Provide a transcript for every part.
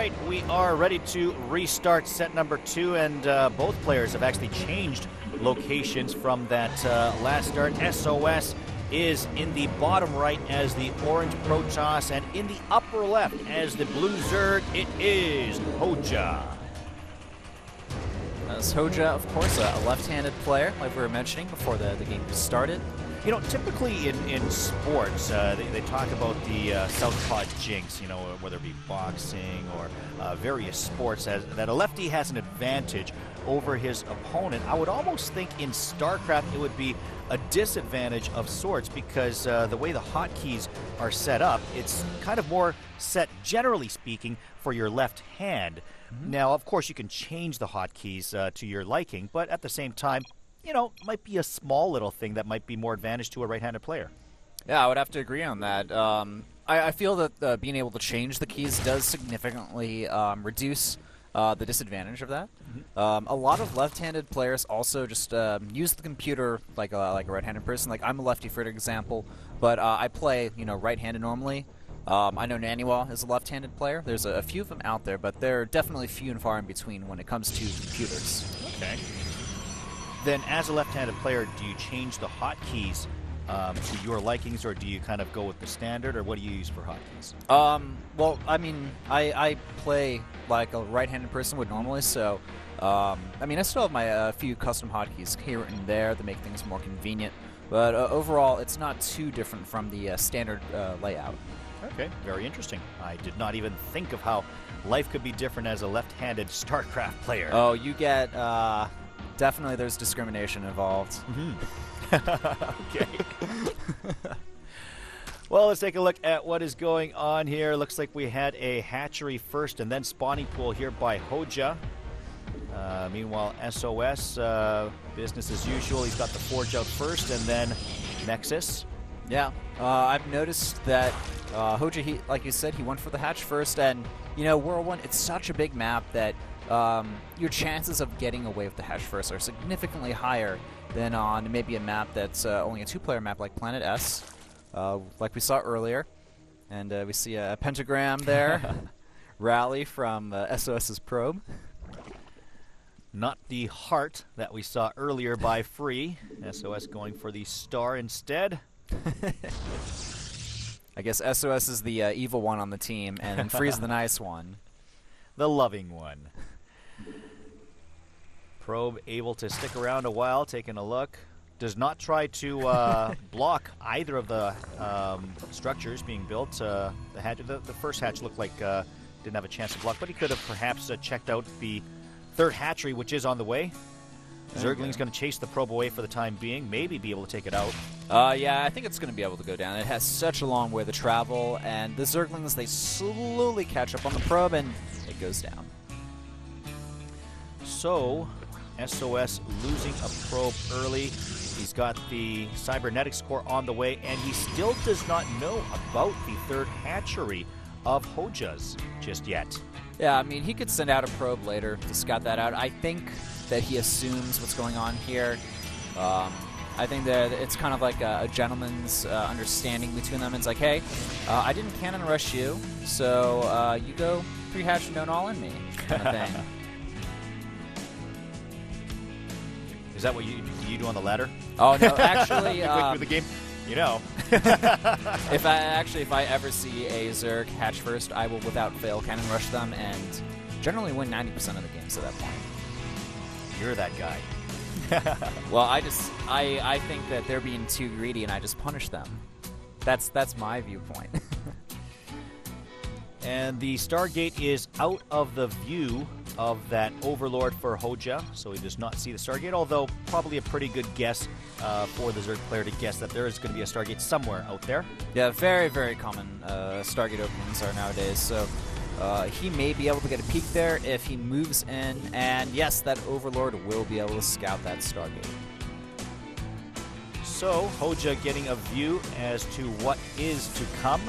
right, we are ready to restart set number 2, and both players have actually changed locations from that last start. sOs is in the bottom right as the orange Protoss, and in the upper left as the blue Zerg, it is Hoejja. As Hoejja, of course, a left-handed player, like we were mentioning before the game started. You know, typically in sports, they talk about the southpaw jinx, you know, whether it be boxing or various sports, that a lefty has an advantage over his opponent. I would almost think in StarCraft it would be a disadvantage of sorts, because the way the hotkeys are set up, it's kind of more set, generally speaking, for your left hand. Now, of course, you can change the hotkeys to your liking, but at the same time, you know, might be a small little thing that might be more advantage to a right-handed player. Yeah, I would have to agree on that. I feel that being able to change the keys does significantly reduce the disadvantage of that. A lot of left-handed players also just use the computer like a right-handed person. Like, I'm a lefty, for example, but I play, you know, right-handed normally. I know Naniwa is a left-handed player. There's a few of them out there, but they're definitely few and far in between when it comes to computers. Okay. Then, as a left-handed player, do you change the hotkeys to your likings, or do you kind of go with the standard, or what do you use for hotkeys? Well, I mean, I play like a right-handed person would normally, so I mean, I still have my few custom hotkeys here and there that make things more convenient, but overall, it's not too different from the standard layout. Okay, very interesting. I did not even think of how life could be different as a left-handed StarCraft player. Oh, you get definitely there's discrimination involved. Okay. Well, let's take a look at what is going on here. Looks like we had a hatchery first and then spawning pool here by Hoejja. Meanwhile, sOs, business as usual. He's got the Forge out first and then Nexus. Yeah, I've noticed that Hoejja, like you said, he went for the hatch first, and, you know, Whirlwind, it's such a big map that your chances of getting away with the hatch first are significantly higher than on maybe a map that's only a 2-player map like Planet S, like we saw earlier. And we see a pentagram there, rally from sOs's probe. Not the heart that we saw earlier by Free. sOs going for the star instead. I guess sOs is the evil one on the team, and Free's the nice one. The loving one. Probe able to stick around a while, taking a look. Does not try to block either of the structures being built. The first hatch looked like didn't have a chance to block, but he could have perhaps checked out the third hatchery, which is on the way. Zergling's going to chase the probe away for the time being, maybe be able to take it out. Yeah, I think it's going to be able to go down. It has such a long way to travel, and the Zerglings, they slowly catch up on the probe, and it goes down. So, sOs losing a probe early. He's got the cybernetics core on the way, and he still does not know about the third hatchery of Hoejja's just yet. Yeah, I mean, he could send out a probe later to scout that out. I think that he assumes what's going on here. I think that it's kind of like a gentleman's understanding between them. It's like, hey, I didn't cannon rush you, so you go pre-hatch and don't all-in me, kind of thing. Is that what you do on the ladder? Oh, no, actually... through the game? You know. If I ever see a Zerg hatch first, I will without fail cannon rush them and generally win 90% of the games at that point. You're that guy. Well, I think that they're being too greedy, and I just punish them. That's my viewpoint. And the Stargate is out of the view of that Overlord for Hoejja, so he does not see the Stargate, although probably a pretty good guess for the Zerg player to guess that there is going to be a Stargate somewhere out there. Yeah, very, very common Stargate openings are nowadays, so he may be able to get a peek there if he moves in, and yes, that Overlord will be able to scout that Stargate. So, Hoejja getting a view as to what is to come.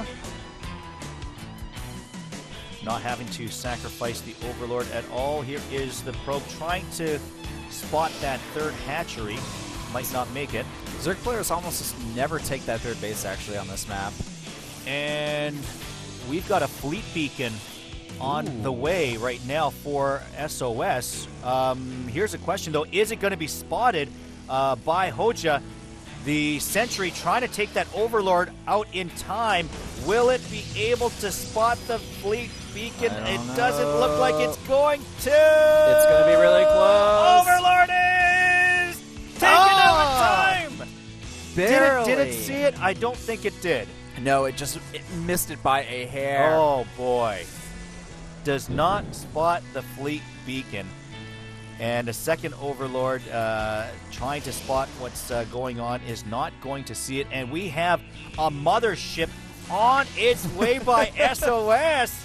Not having to sacrifice the Overlord at all. Here is the probe trying to spot that third hatchery. Might not make it. Zerg players almost just never take that third base, actually, on this map. And we've got a fleet beacon on the way right now for SOS. Here's a question, though. Is it going to be spotted by Hoejja? The Sentry trying to take that Overlord out in time. Will it be able to spot the fleet beacon? It doesn't look like it's going to. It's going to be really close. Overlord is taking out the time. Barely. Did it see it? I don't think it did. No, it missed it by a hair. Oh, boy. Does not spot the fleet beacon. And a second Overlord trying to spot what's going on is not going to see it. And we have a mothership on its way by SOS.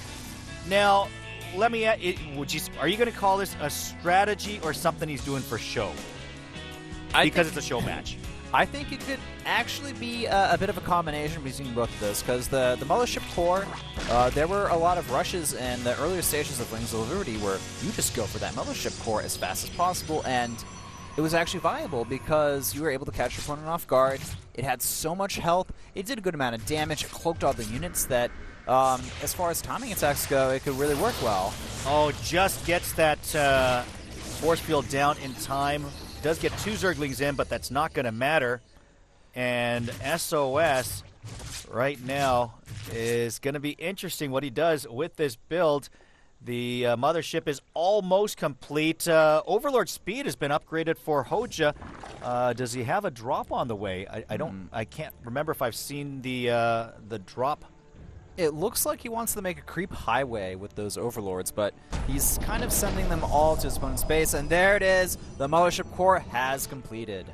Now, let me ask, are you going to call this a strategy or something he's doing for show? Because it's a show match. I think it could actually be a bit of a combination between both of those, because the Mothership Core, there were a lot of rushes in the earlier stages of Wings of Liberty where you just go for that Mothership Core as fast as possible, and it was actually viable because you were able to catch your opponent off guard. It had so much health, it did a good amount of damage, it cloaked all the units that, as far as timing attacks go, it could really work well. Oh, just gets that force field down in time. Does get 2 Zerglings in, but that's not going to matter. And SOS right now is going to be interesting what he does with this build. The mothership is almost complete. Overlord speed has been upgraded for Hoejja. Does he have a drop on the way? I can't remember if I've seen the drop. It looks like he wants to make a creep highway with those Overlords, but he's kind of sending them all to his opponent's base, and there it is. The Mothership Core has completed.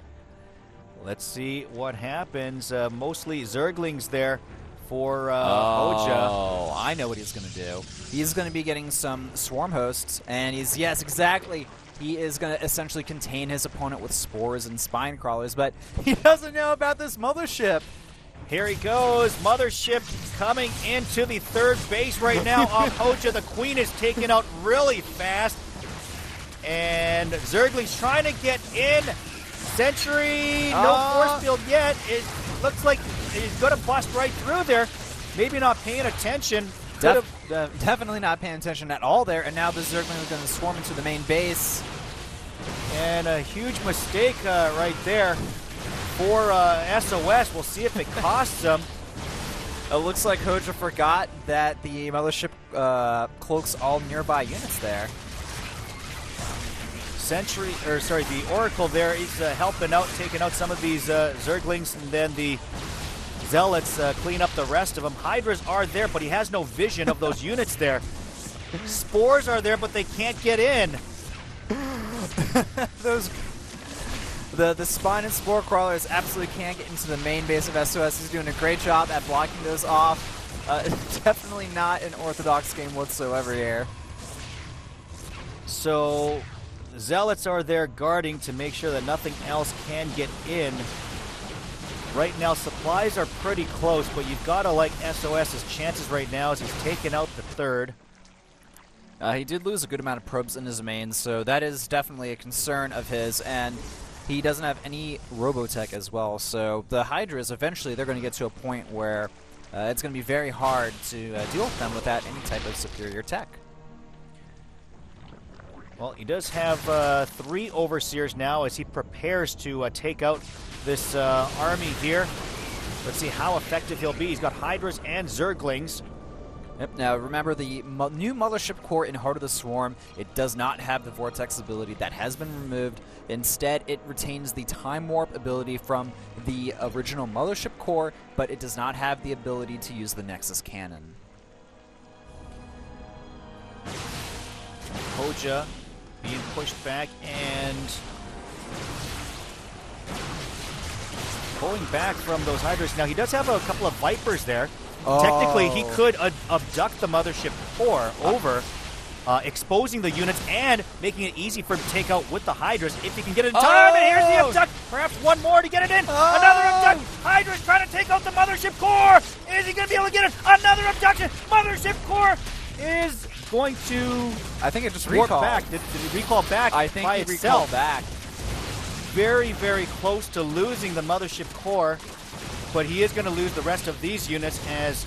Let's see what happens. Mostly Zerglings there for Hoejja. Oh, I know what he's going to do. He's going to be getting some Swarm Hosts, and yes, exactly. He is going to essentially contain his opponent with Spores and Spine Crawlers, but he doesn't know about this Mothership. Here he goes. Mothership coming into the third base right now off Hoejja. The Queen is taken out really fast. And Zergling's trying to get in. Sentry, no force field yet. It looks like he's going to bust right through there. Maybe not paying attention. Definitely not paying attention at all there. And now the Zergling is going to swarm into the main base. And a huge mistake right there for SOS. We'll see if it costs them. It looks like Hoejja forgot that the Mothership cloaks all nearby units there. The Oracle there, he's helping out, taking out some of these Zerglings, and then the Zealots clean up the rest of them. Hydras are there, but he has no vision of those units there. Spores are there, but they can't get in. The Spine and Spore Crawlers absolutely can't get into the main base of SOS. He's doing a great job at blocking those off. Definitely not an orthodox game whatsoever here. So Zealots are there guarding to make sure that nothing else can get in. Right now, supplies are pretty close, but you've got to like SOS's chances right now as he's taken out the third. He did lose a good amount of probes in his main, so that is definitely a concern of his, and he doesn't have any Robotech as well, so the Hydras, eventually, they're going to get to a point where it's going to be very hard to deal with them without any type of superior tech. Well, he does have 3 Overseers now as he prepares to take out this army here. Let's see how effective he'll be. He's got Hydras and Zerglings. Yep. Now, remember, the new Mothership Core in Heart of the Swarm, it does not have the Vortex ability. That has been removed. Instead, it retains the Time Warp ability from the original Mothership Core, but it does not have the ability to use the Nexus Cannon. Hoejja being pushed back and pulling back from those Hydras. Now, he does have a couple of Vipers there. Oh. Technically, he could abduct the Mothership Core over, exposing the units and making it easy for him to take out with the Hydras if he can get it in time. And here's the abduct. Perhaps one more to get it in. Another abduct. Hydras trying to take out the Mothership Core. Is he going to be able to get it? Another abduction. Mothership Core is going to, I think it just warp recalled. back. Did it recall back I think by he itself? recalled back. Very, very close to losing the Mothership Core, but he is going to lose the rest of these units as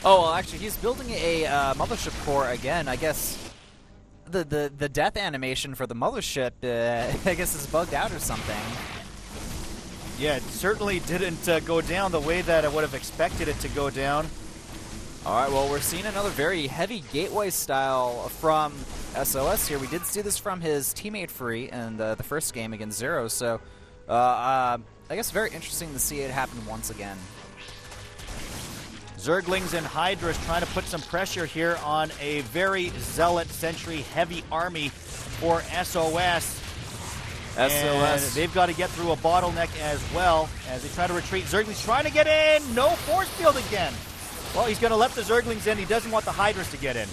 Oh, well, actually, he's building a mothership core again. I guess the death animation for the mothership, I guess, is bugged out or something. Yeah, it certainly didn't go down the way that I would have expected it to go down. All right, well, we're seeing another very heavy gateway style from sOs here. We did see this from his teammate Free in the first game against Zero, so I guess very interesting to see it happen once again. Zerglings and Hydras trying to put some pressure here on a very Zealot Sentry heavy army for sOs. And they've got to get through a bottleneck as well as they try to retreat. Zerglings trying to get in. No force field again. Well, he's going to let the Zerglings in. He doesn't want the Hydras to get in.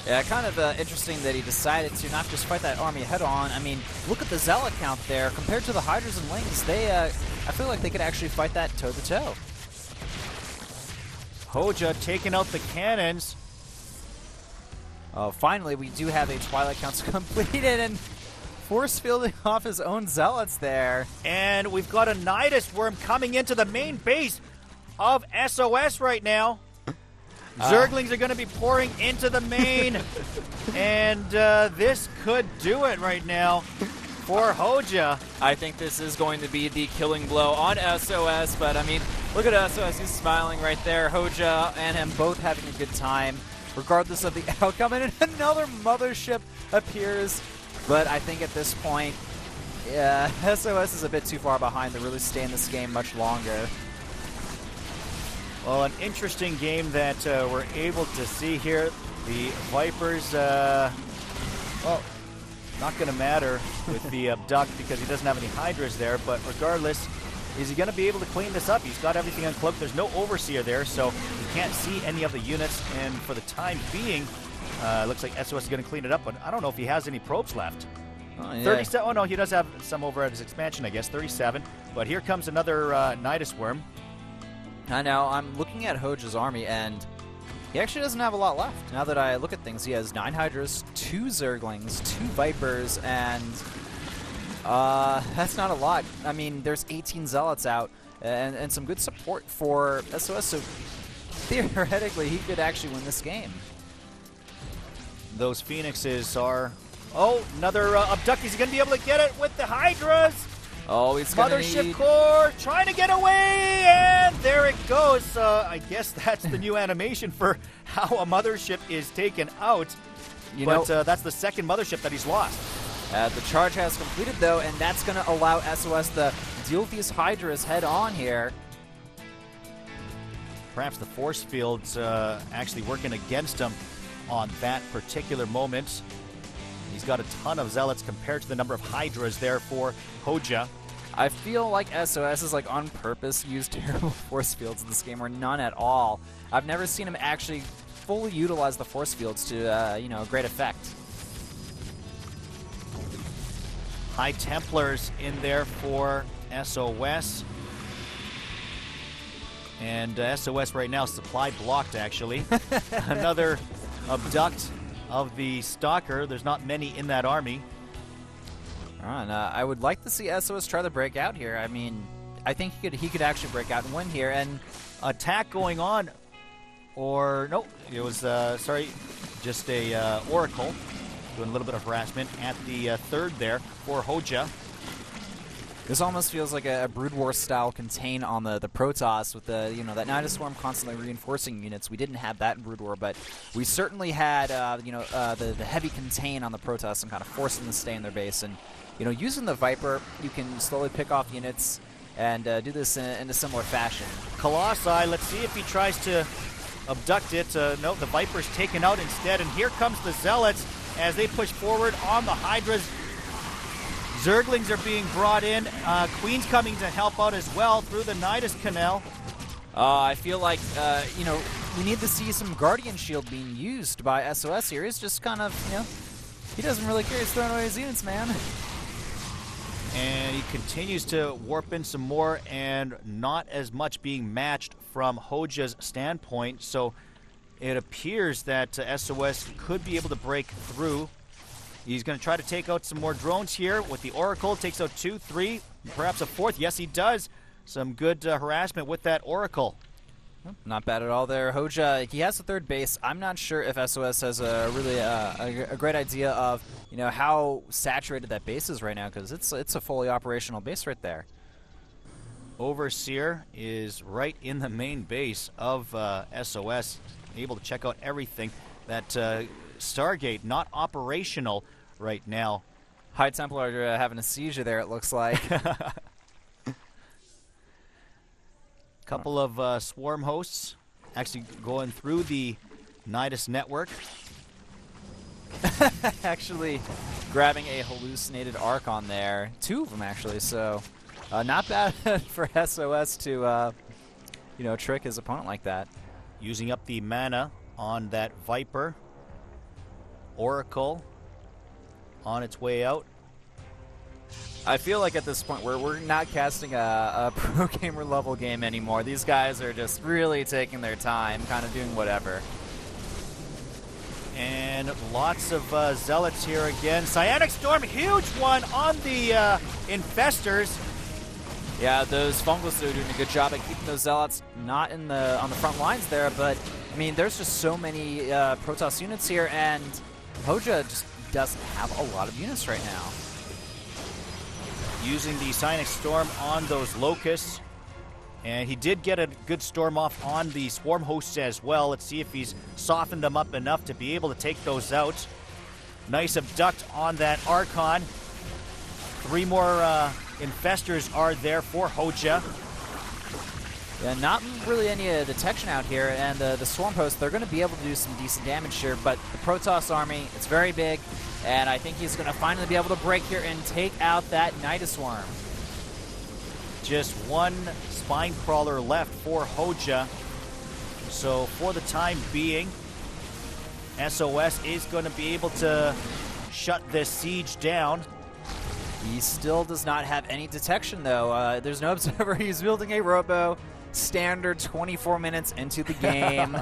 Yeah, kind of interesting that he decided to not just fight that army head-on. I mean, look at the Zealot count there. Compared to the Hydras and Lings, they, I feel like they could actually fight that toe-to-toe. Hoejja taking out the cannons. Oh, finally, we do have a Twilight Council completed and force fielding off his own Zealots there. And we've got a Nidus Worm coming into the main base of sOs right now. Zerglings are going to be pouring into the main, and this could do it right now for Hoejja. I think this is going to be the killing blow on sOs, but I mean, look at sOs, he's smiling right there. Hoejja and him both having a good time, regardless of the outcome, and another mothership appears. But I think at this point, yeah, sOs is a bit too far behind to really stay in this game much longer. Well, an interesting game that we're able to see here. The Vipers, well, not going to matter with the Abduct because he doesn't have any Hydras there, but regardless, is he going to be able to clean this up? He's got everything uncloaked. There's no Overseer there, so he can't see any of the units, and for the time being, looks like sOs is going to clean it up, but I don't know if he has any probes left. Oh, yeah. 37. Oh, no, he does have some over at his expansion, I guess. 37. But here comes another Nidus Worm. I know. I'm looking at Hoejja's army, and he actually doesn't have a lot left. Now that I look at things, he has 9 Hydras, 2 Zerglings, 2 Vipers, and that's not a lot. I mean, there's 18 Zealots out, and some good support for sOs, so theoretically, he could actually win this game. Those Phoenixes are... Oh, another Abduct. Is he going to be able to get it with the Hydras? Oh, he's going to Mothership core trying to get away, and there it goes. I guess that's the new animation for how a mothership is taken out. But that's the second mothership that he's lost. The charge has completed, though, and that's going to allow sOs to deal with these Hydras head-on here. Perhaps the force field's actually working against him on that particular moment. He's got a ton of Zealots compared to the number of Hydras there for Hoejja. I feel like sOs is like on purpose used terrible force fields in this game, or none at all. I've never seen him actually fully utilize the force fields to, you know, great effect. High Templars in there for sOs. And sOs right now supply blocked, actually. Another Abduct of the Stalker. There's not many in that army. All right, I would like to see sOs try to break out here. I mean, I think he could actually break out and win here. And attack going on, or no, it was sorry, just a Oracle doing a little bit of harassment at the third there for Hoejja. This almost feels like a Brood War style contain on the Protoss with the, you know, that Nidus Swarm constantly reinforcing units. We didn't have that in Brood War, but we certainly had the heavy contain on the Protoss and kind of forcing them to stay in their base. And you know, using the Viper, you can slowly pick off units and do this in a similar fashion. Colossi, let's see if he tries to abduct it. No, the Viper's taken out instead, and here comes the Zealots as they push forward on the Hydras. Zerglings are being brought in. Queen's coming to help out as well through the Nidus Canal. I feel like, you know, we need to see some Guardian Shield being used by sOs here. He's just kind of, you know, he doesn't really care. He's throwing away his units, man. And he continues to warp in some more, and not as much being matched from Hoejja's standpoint. So it appears that sOs could be able to break through. He's going to try to take out some more drones here with the Oracle. Takes out 2, 3, perhaps a 4th. Yes, he does. Some good harassment with that Oracle. Not bad at all there. Hoejja, he has the third base. I'm not sure if SOS has a really a great idea of, you know, how saturated that base is right now, because it's a fully operational base right there. Overseer is right in the main base of SOS, able to check out everything. That Stargate not operational right now. High Templar having a seizure there, it looks like. Couple of swarm hosts actually going through the Nidus network. Actually grabbing a hallucinated Archon there. 2 of them, actually, so not bad for SOS to, you know, trick his opponent like that. Using up the mana on that Viper. Oracle on its way out. I feel like at this point we're not casting a pro gamer level game anymore. These guys are just really taking their time, kind of doing whatever. And lots of zealots here again. Cyanic Storm, huge one on the infestors. Yeah, those Fungals are doing a good job at keeping those zealots not in on the front lines there, but I mean, there's just so many Protoss units here, and Hoejja just doesn't have a lot of units right now. Using the Cyanic Storm on those Locusts. And he did get a good storm off on the Swarm Hosts as well. Let's see if he's softened them up enough to be able to take those out. Nice abduct on that Archon. 3 more infestors are there for Hoejja. Yeah, not really any detection out here, and the Swarm Hosts, they're going to be able to do some decent damage here, but the Protoss army, it's very big, and I think he's going to finally be able to break here and take out that Nidus Swarm. Just 1 Spine Crawler left for Hoejja. So for the time being, SOS is going to be able to shut this siege down. He still does not have any detection, though. There's no observer. He's building a robo. Standard 24 minutes into the game.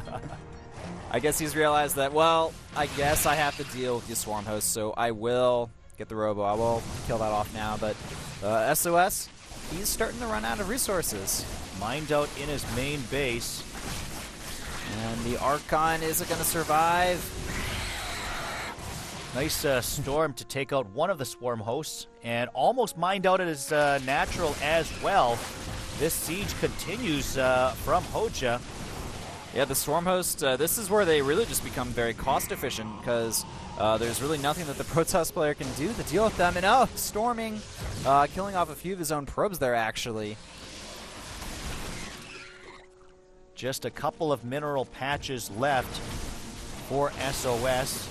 I guess he's realized that, well, I guess I have to deal with the Swarm Host, so I will get the robo. I will kill that off now, but SOS, he's starting to run out of resources. Mined out in his main base. And the Archon isn't going to survive. Nice storm to take out one of the Swarm Hosts, and almost mined out as natural as well. This siege continues from Hoejja. Yeah, the Swarm Host, this is where they really just become very cost efficient, because there's really nothing that the Protoss player can do to deal with them. And oh, storming, killing off a few of his own probes there, actually. Just a couple of mineral patches left for SOS.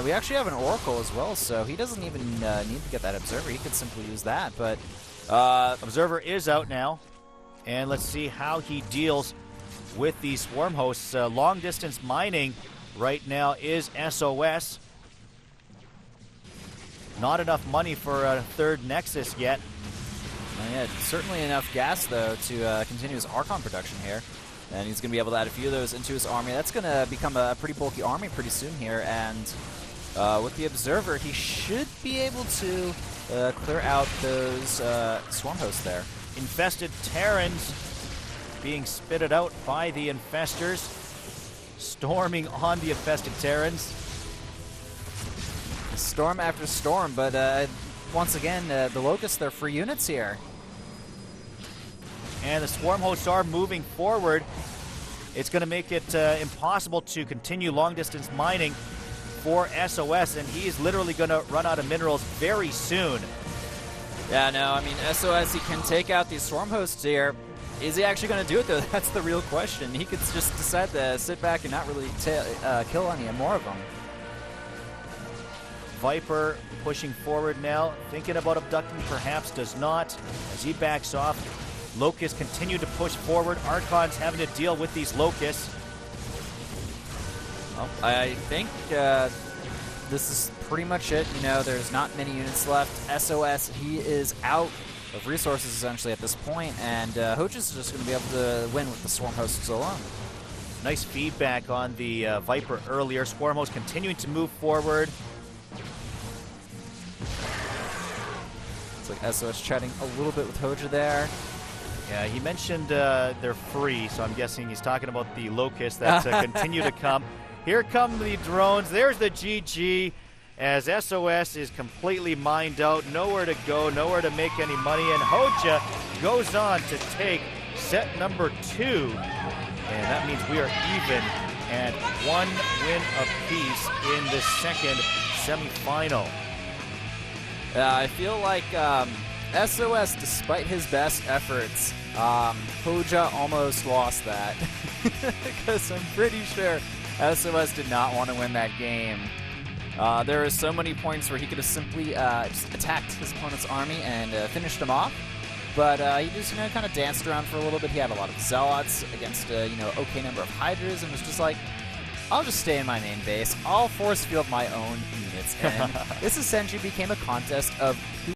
We actually have an Oracle as well, so he doesn't even need to get that Observer. He could simply use that, but Observer is out now, and let's see how he deals with these Swarm Hosts. Long distance mining right now is SOS. Not enough money for a 3rd Nexus yet. Yeah, certainly enough gas, though, to continue his Archon production here. And he's going to be able to add a few of those into his army. That's going to become a pretty bulky army pretty soon here. And with the Observer, he should be able to clear out those Swarm Hosts there. Infested Terrans being spitted out by the Infestors. Storming on the infested Terrans. Storm after storm, but once again, the Locusts, they're free units here. And the Swarm Hosts are moving forward. It's going to make it impossible to continue long-distance mining for SOS, and he is literally going to run out of minerals very soon. Yeah, no, I mean, SOS, he can take out these Swarm Hosts here. Is he actually going to do it, though? That's the real question. He could just decide to sit back and not really kill any more of them. Viper pushing forward now, thinking about abducting, perhaps does not, as he backs off. Locusts continue to push forward. Archon's having to deal with these Locusts. Well, I think this is pretty much it. You know, there's not many units left. SOS, he is out of resources essentially at this point, and Hoejja's just going to be able to win with the Swarm Hosts alone. Nice feedback on the Viper earlier. Swarm Host continuing to move forward. It's like SOS chatting a little bit with Hoejja there. Yeah, he mentioned they're free, so I'm guessing he's talking about the locusts that continue to come. Here come the drones. There's the GG as SOS is completely mined out. Nowhere to go, nowhere to make any money. And Hoejja goes on to take set number 2. And that means we are even at 1 win apiece in the second semifinal. I feel like SOS, despite his best efforts, Hoejja almost lost that. Because I'm pretty sure SOS did not want to win that game. There are so many points where he could have simply just attacked his opponent's army and finished him off. But he just, kind of danced around for a little bit. He had a lot of Zealots against okay number of Hydras, and was just like, I'll just stay in my main base. I'll force field my own units. And this essentially became a contest of who